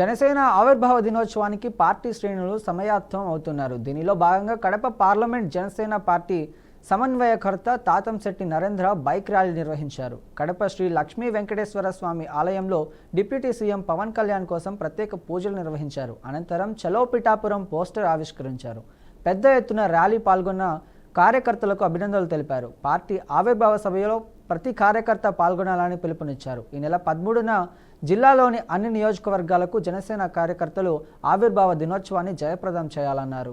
జనసేన ఆవిర్భావ దినోత్సవానికి పార్టీ శ్రేణులు సమాయత్తం అవుతున్నారు. దీనిలో భాగంగా కడప పార్లమెంట్ జనసేన పార్టీ సమన్వయకర్త తాతంశెట్టి నరేంద్ర బైక్ ర్యాలీ నిర్వహించారు. కడప శ్రీ లక్ష్మీ వెంకటేశ్వర స్వామి ఆలయంలో డిప్యూటీ సీఎం పవన్ కళ్యాణ్ కోసం ప్రత్యేక పూజలు నిర్వహించారు. అనంతరం చలో పిఠాపురం పోస్టర్ ఆవిష్కరించారు. పెద్ద ఎత్తున ర్యాలీ పాల్గొన్న కార్యకర్తలకు అభినందనలు తెలిపారు. పార్టీ ఆవిర్భావ సభలో ప్రతి కార్యకర్త పాల్గొనాలని పిలుపునిచ్చారు. ఈ నెల 13న జిల్లాలోని అన్ని నియోజకవర్గాలకు జనసేన కార్యకర్తలు ఆవిర్భావ దినోత్సవాన్ని జయప్రదం చేయాలన్నారు.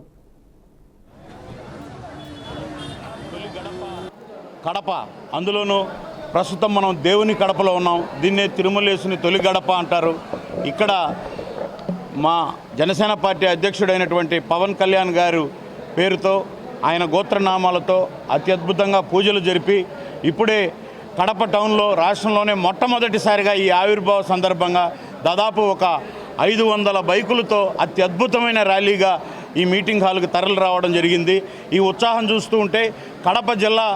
కడప అందులోనూ ప్రస్తుతం మనం దేవుని కడపలో ఉన్నాం. దీన్నే తిరుమలేసుని తొలి గడప అంటారు. ఇక్కడ మా జనసేన పార్టీ అధ్యక్షుడైనటువంటి పవన్ కళ్యాణ్ గారు పేరుతో ఆయన గోత్రనామాలతో అత్యద్భుతంగా పూజలు జరిపి ఇప్పుడే కడప టౌన్లో రాష్ట్రంలోనే మొట్టమొదటిసారిగా ఈ ఆవిర్భావ సందర్భంగా దాదాపు ఒక 500 బైకులతో అత్యద్భుతమైన ర్యాలీగా ఈ మీటింగ్ హాల్కి తరలి రావడం జరిగింది. ఈ ఉత్సాహం చూస్తూ ఉంటే కడప జిల్లా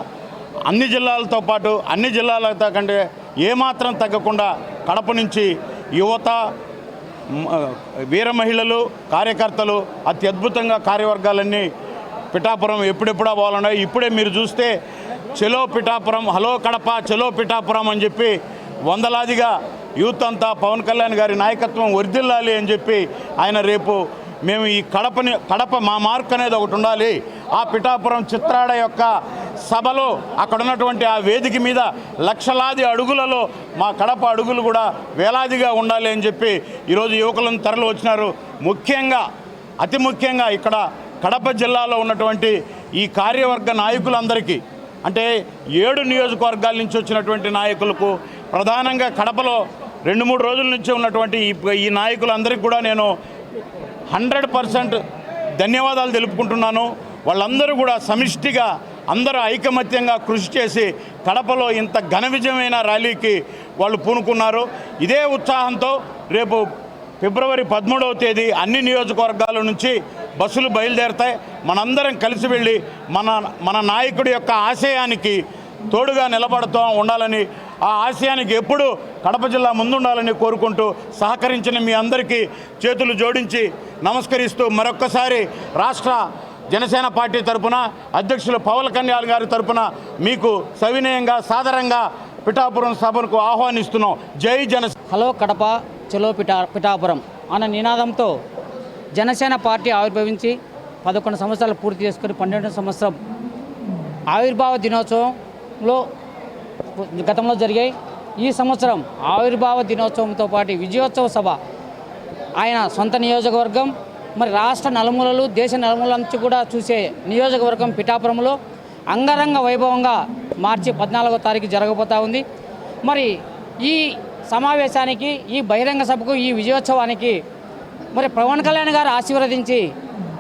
అన్ని జిల్లాలతో పాటు అన్ని జిల్లాలతో కంటే ఏమాత్రం తగ్గకుండా కడప నుంచి యువత, వీర మహిళలు, కార్యకర్తలు అత్యద్భుతంగా కార్యవర్గాలన్నీ పిఠాపురం ఎప్పుడెప్పుడా పోవాలన్నాయి. ఇప్పుడే మీరు చూస్తే చలో పిఠాపురం, హలో కడప, చలో పిఠాపురం అని చెప్పి వందలాదిగా యూత్ అంతా పవన్ కళ్యాణ్ గారి నాయకత్వం వర్ధిల్లాలి అని చెప్పి ఆయన రేపు మేము ఈ కడప మా మార్క్ అనేది ఒకటి ఉండాలి. ఆ పిఠాపురం చిత్రాడ యొక్క సభలో అక్కడ ఉన్నటువంటి ఆ వేదిక మీద లక్షలాది అడుగులలో మా కడప అడుగులు కూడా వేలాదిగా ఉండాలి అని చెప్పి ఈరోజు యువకులను తరలి వచ్చినారు. ముఖ్యంగా అతి ముఖ్యంగా ఇక్కడ కడప జిల్లాలో ఉన్నటువంటి ఈ కార్యవర్గ నాయకులందరికీ, అంటే 7 నియోజకవర్గాల నుంచి వచ్చినటువంటి నాయకులకు, ప్రధానంగా కడపలో 2-3 రోజుల నుంచి ఉన్నటువంటి ఈ నాయకులందరికీ కూడా నేను 100% ధన్యవాదాలు తెలుపుకుంటున్నాను. వాళ్ళందరూ కూడా సమిష్టిగా అందరూ ఐకమత్యంగా కృషి చేసి కడపలో ఇంత ఘన విజయమైన ర్యాలీకి వాళ్ళు పూనుకున్నారు. ఇదే ఉత్సాహంతో రేపు ఫిబ్రవరి 13వ తేదీ అన్ని నియోజకవర్గాల నుంచి బస్సులు బయలుదేరుతాయి. మనందరం కలిసి వెళ్ళి మన నాయకుడి యొక్క ఆశయానికి తోడుగా నిలబడుతూ ఉండాలని, ఆ ఆశయానికి ఎప్పుడూ కడప జిల్లా ముందుండాలని కోరుకుంటూ సహకరించిన మీ అందరికీ చేతులు జోడించి నమస్కరిస్తూ మరొక్కసారి రాష్ట్ర జనసేన పార్టీ తరఫున అధ్యక్షులు పవన్ కళ్యాణ్ గారి తరఫున మీకు సవినయంగా సాదరంగా పిఠాపురం సభకు ఆహ్వానిస్తున్నాం. జై జనసేన. హలో కడప, చలో పిఠాపురం అన్న నినాదంతో జనసేన పార్టీ ఆవిర్భవించి 11 సంవత్సరాలు పూర్తి చేసుకుని 12వ సంవత్సరం ఆవిర్భావ దినోత్సవంలో గతంలో జరిగాయి. ఈ సంవత్సరం ఆవిర్భావ దినోత్సవంతో పాటు విజయోత్సవ సభ ఆయన సొంత నియోజకవర్గం, మరి రాష్ట్ర నలుమూలలు, దేశ నలుమూలల నుంచి కూడా చూసే నియోజకవర్గం పిఠాపురంలో అంగరంగ వైభవంగా మార్చి 14వ తారీఖు జరగబోతూ ఉంది. మరి ఈ సమావేశానికి, ఈ బహిరంగ సభకు, ఈ విజయోత్సవానికి మరి పవన్ కళ్యాణ్ గారు ఆశీర్వదించి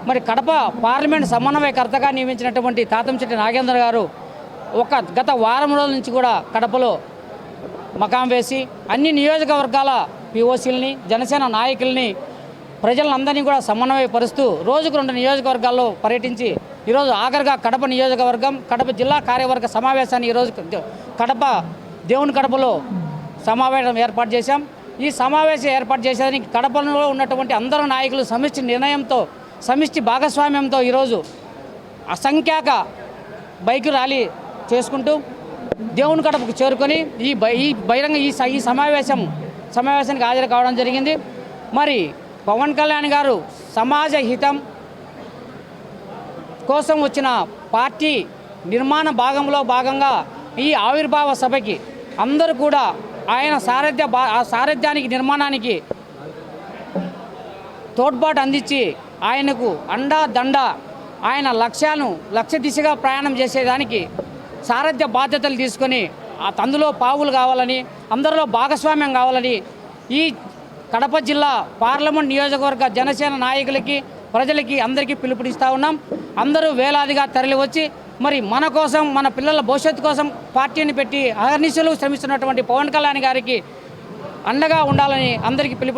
మరి కడప పార్లమెంట్ సమన్వయకర్తగా నియమించినటువంటి తాతంశెట్టి నాగేంద్ర గారు గత వారం రోజుల నుంచి కూడా కడపలో మకాం వేసి అన్ని నియోజకవర్గాల పిఓసీలని, జనసేన నాయకుల్ని, ప్రజలందరినీ కూడా సమన్వయపరుస్తూ రోజుకు 2 నియోజకవర్గాల్లో పర్యటించి ఈరోజు ఆఖరిగా కడప నియోజకవర్గం, కడప జిల్లా కార్యవర్గ సమావేశాన్ని ఈరోజు కడప దేవుని కడపలో సమావేశం ఏర్పాటు చేశాం. ఈ సమావేశం ఏర్పాటు చేసేదానికి కడపలో ఉన్నటువంటి అందరు నాయకులు సమిష్టి నిర్ణయంతో, సమిష్టి భాగస్వామ్యంతో ఈరోజు అసంఖ్యాక బైక్ ర్యాలీ చేసుకుంటూ దేవుని కడపకు చేరుకొని ఈ బహిరంగ ఈ సమావేశానికి హాజరు కావడం జరిగింది. మరి పవన్ కళ్యాణ్ గారు సమాజ హితం కోసం వచ్చిన పార్టీ నిర్మాణ భాగంగా ఈ ఆవిర్భావ సభకి అందరూ కూడా ఆయన సారథ్యానికి, నిర్మాణానికి తోడ్పాటు అందించి ఆయనకు అండా దండ, ఆయన లక్ష్య దిశగా ప్రయాణం చేసేదానికి సారథ్య బాధ్యతలు తీసుకొని అందులో పావులు కావాలని, అందరిలో భాగస్వామ్యం కావాలని ఈ కడప జిల్లా పార్లమెంట్ నియోజకవర్గ జనసేన నాయకులకి, ప్రజలకి అందరికీ పిలుపునిస్తూ ఉన్నాం. అందరూ వేలాదిగా తరలి వచ్చి మరి మన కోసం, మన పిల్లల భవిష్యత్తు కోసం పార్టీని పెట్టి అహర్నిశలు శ్రమిస్తున్నటువంటి పవన్ కళ్యాణ్ గారికి అండగా ఉండాలని అందరికీ పిలుపు